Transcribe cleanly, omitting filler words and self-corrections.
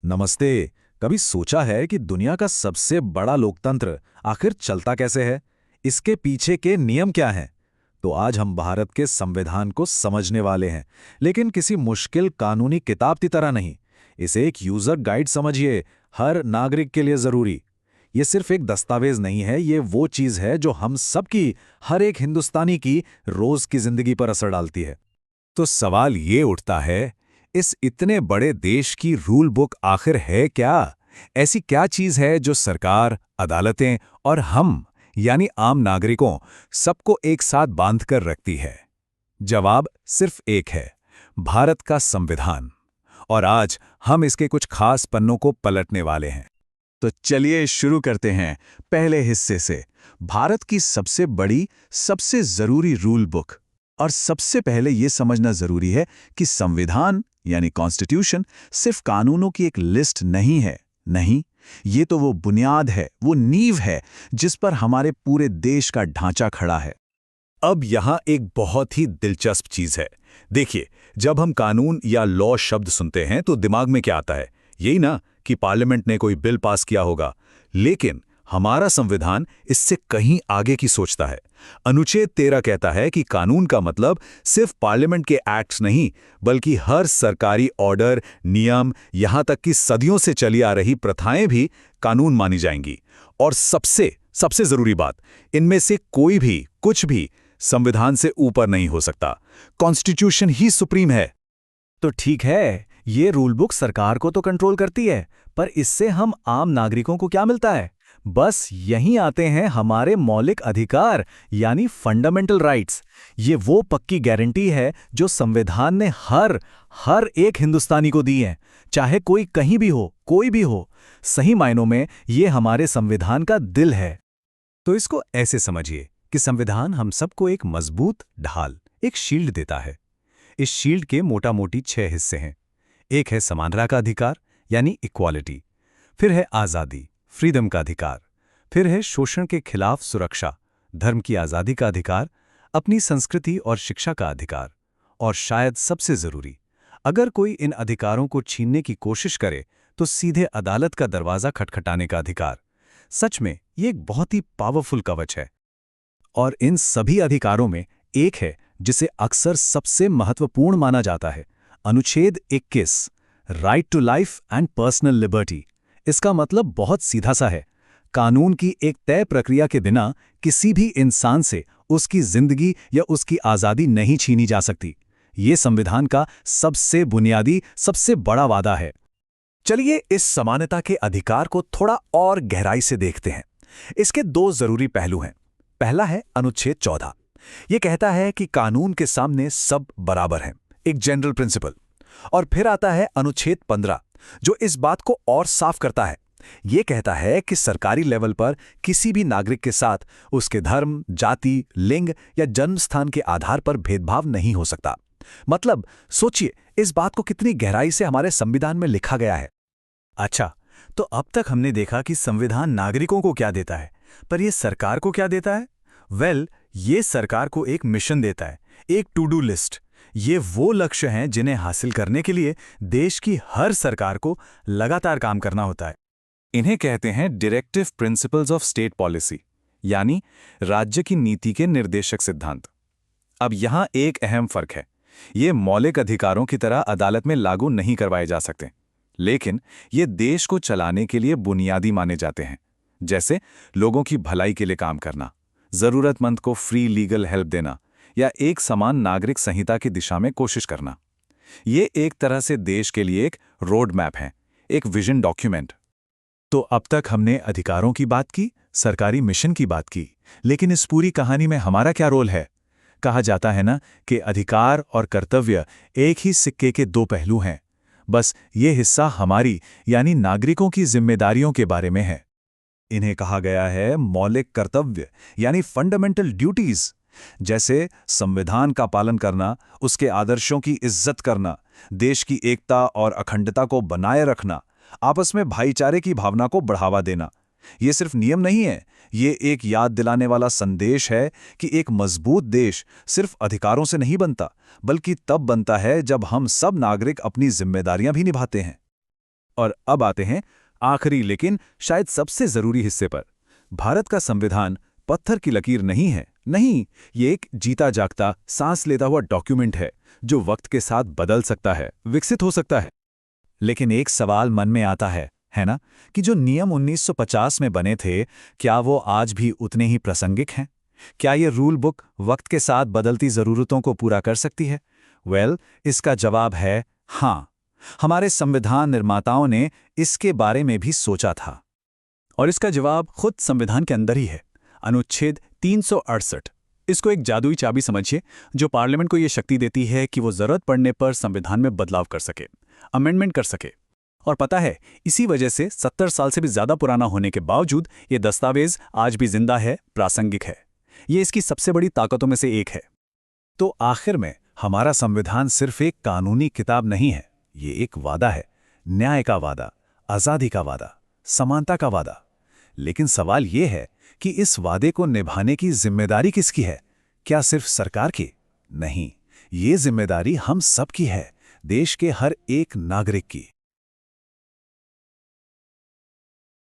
नमस्ते। कभी सोचा है कि दुनिया का सबसे बड़ा लोकतंत्र आखिर चलता कैसे है? इसके पीछे के नियम क्या हैं? तो आज हम भारत के संविधान को समझने वाले हैं, लेकिन किसी मुश्किल कानूनी किताब की तरह नहीं। इसे एक यूजर गाइड समझिए, हर नागरिक के लिए जरूरी। ये सिर्फ एक दस्तावेज नहीं है, ये वो चीज है जो हम सबकी, हर एक हिंदुस्तानी की रोज की जिंदगी पर असर डालती है। तो सवाल ये उठता है, इस इतने बड़े देश की रूल बुक आखिर है क्या? ऐसी क्या चीज है जो सरकार, अदालतें और हम यानी आम नागरिकों सबको एक साथ बांध कर रखती है? जवाब सिर्फ एक है, भारत का संविधान। और आज हम इसके कुछ खास पन्नों को पलटने वाले हैं। तो चलिए शुरू करते हैं पहले हिस्से से, भारत की सबसे बड़ी, सबसे जरूरी रूल बुक। और सबसे पहले यह समझना जरूरी है कि संविधान यानी कॉन्स्टिट्यूशन सिर्फ कानूनों की एक लिस्ट नहीं है। नहीं, ये तो वो बुनियाद है, वो नींव है जिस पर हमारे पूरे देश का ढांचा खड़ा है। अब यहां एक बहुत ही दिलचस्प चीज है। देखिए, जब हम कानून या लॉ शब्द सुनते हैं तो दिमाग में क्या आता है? यही ना कि पार्लियामेंट ने कोई बिल पास किया होगा। लेकिन हमारा संविधान इससे कहीं आगे की सोचता है। अनुच्छेद 13 कहता है कि कानून का मतलब सिर्फ पार्लियामेंट के एक्ट्स नहीं, बल्कि हर सरकारी ऑर्डर, नियम, यहां तक कि सदियों से चली आ रही प्रथाएं भी कानून मानी जाएंगी। और सबसे सबसे जरूरी बात, इनमें से कोई भी, कुछ भी संविधान से ऊपर नहीं हो सकता। कॉन्स्टिट्यूशन ही सुप्रीम है। तो ठीक है, ये रूल बुक सरकार को तो कंट्रोल करती है, पर इससे हम आम नागरिकों को क्या मिलता है? बस यहीं आते हैं हमारे मौलिक अधिकार यानी फंडामेंटल राइट्स। ये वो पक्की गारंटी है जो संविधान ने हर एक हिंदुस्तानी को दी है, चाहे कोई कहीं भी हो, कोई भी हो। सही मायनों में ये हमारे संविधान का दिल है। तो इसको ऐसे समझिए कि संविधान हम सबको एक मजबूत ढाल, एक शील्ड देता है। इस शील्ड के मोटा-मोटी 6 हिस्से हैं। एक है समानता का अधिकार यानी इक्वालिटी, फिर है आज़ादी, फ्रीडम का अधिकार, फिर है शोषण के खिलाफ सुरक्षा, धर्म की आज़ादी का अधिकार, अपनी संस्कृति और शिक्षा का अधिकार, और शायद सबसे जरूरी, अगर कोई इन अधिकारों को छीनने की कोशिश करे तो सीधे अदालत का दरवाजा खटखटाने का अधिकार। सच में ये एक बहुत ही पावरफुल कवच है। और इन सभी अधिकारों में एक है जिसे अक्सर सबसे महत्वपूर्ण माना जाता है, अनुच्छेद 21, right to life and personal liberty. इसका मतलब बहुत सीधा सा है, कानून की एक तय प्रक्रिया के बिना किसी भी इंसान से उसकी जिंदगी या उसकी आज़ादी नहीं छीनी जा सकती। ये संविधान का सबसे बुनियादी, सबसे बड़ा वादा है। चलिए इस समानता के अधिकार को थोड़ा और गहराई से देखते हैं। इसके 2 जरूरी पहलू हैं। पहला है अनुच्छेद 14। यह कहता है कि कानून के सामने सब बराबर हैं, एक जनरल प्रिंसिपल। और फिर आता है अनुच्छेद 15, जो इस बात को और साफ करता है। यह कहता है कि सरकारी लेवल पर किसी भी नागरिक के साथ उसके धर्म, जाति, लिंग या जन्म स्थान के आधार पर भेदभाव नहीं हो सकता। मतलब सोचिए इस बात को कितनी गहराई से हमारे संविधान में लिखा गया है। अच्छा, तो अब तक हमने देखा कि संविधान नागरिकों को क्या देता है, पर यह सरकार को क्या देता है? ये सरकार को एक मिशन देता है, एक टू डू लिस्ट। ये वो लक्ष्य हैं जिन्हें हासिल करने के लिए देश की हर सरकार को लगातार काम करना होता है। इन्हें कहते हैं directive principles of state policy, यानी राज्य की नीति के निर्देशक सिद्धांत। अब यहां एक अहम फर्क है, ये मौलिक अधिकारों की तरह अदालत में लागू नहीं करवाए जा सकते, लेकिन ये देश को चलाने के लिए बुनियादी माने जाते हैं। जैसे लोगों की भलाई के लिए काम करना, जरूरतमंद को फ्री लीगल हेल्प देना, या एक समान नागरिक संहिता की दिशा में कोशिश करना। ये एक तरह से देश के लिए एक रोड मैप है, एक विजन डॉक्यूमेंट। तो अब तक हमने अधिकारों की बात की, सरकारी मिशन की बात की, लेकिन इस पूरी कहानी में हमारा क्या रोल है? कहा जाता है ना कि अधिकार और कर्तव्य एक ही सिक्के के 2 पहलू हैं। बस ये हिस्सा हमारी यानी नागरिकों की जिम्मेदारियों के बारे में है। इन्हें कहा गया है मौलिक कर्तव्य यानी फंडामेंटल ड्यूटीज, जैसे संविधान का पालन करना, उसके आदर्शों की इज्जत करना, देश की एकता और अखंडता को बनाए रखना, आपस में भाईचारे की भावना को बढ़ावा देना। ये सिर्फ नियम नहीं है, ये एक याद दिलाने वाला संदेश है कि एक मजबूत देश सिर्फ अधिकारों से नहीं बनता, बल्कि तब बनता है जब हम सब नागरिक अपनी जिम्मेदारियां भी निभाते हैं। और अब आते हैं आखिरी लेकिन शायद सबसे जरूरी हिस्से पर। भारत का संविधान पत्थर की लकीर नहीं है, नहीं, ये एक जीता जागता, सांस लेता हुआ डॉक्यूमेंट है जो वक्त के साथ बदल सकता है, विकसित हो सकता है। लेकिन एक सवाल मन में आता है ना, कि जो नियम 1950 में बने थे, क्या वो आज भी उतने ही प्रासंगिक हैं? क्या ये रूल बुक वक्त के साथ बदलती ज़रूरतों को पूरा कर सकती है? इसका जवाब है हाँ। हमारे संविधान निर्माताओं ने इसके बारे में भी सोचा था। और इसका जवाब खुद संविधान के अंदर ही है। अनुच्छेद 368। इसको एक जादुई चाबी समझिए जो पार्लियामेंट को ये शक्ति देती है कि वो जरूरत पड़ने पर संविधान में बदलाव कर सके, अमेंडमेंट कर सके। और पता है, इसी वजह से 70 साल से भी ज्यादा पुराना होने के बावजूद ये दस्तावेज आज भी जिंदा है, प्रासंगिक है। ये इसकी सबसे बड़ी ताकतों में से एक है। तो आखिर में हमारा संविधान सिर्फ एक कानूनी किताब नहीं है, ये एक वादा है, न्याय का वादा, आज़ादी का वादा, समानता का वादा। लेकिन सवाल ये है कि इस वादे को निभाने की जिम्मेदारी किसकी है? क्या सिर्फ सरकार की? नहीं, ये जिम्मेदारी हम सब की है, देश के हर एक नागरिक की।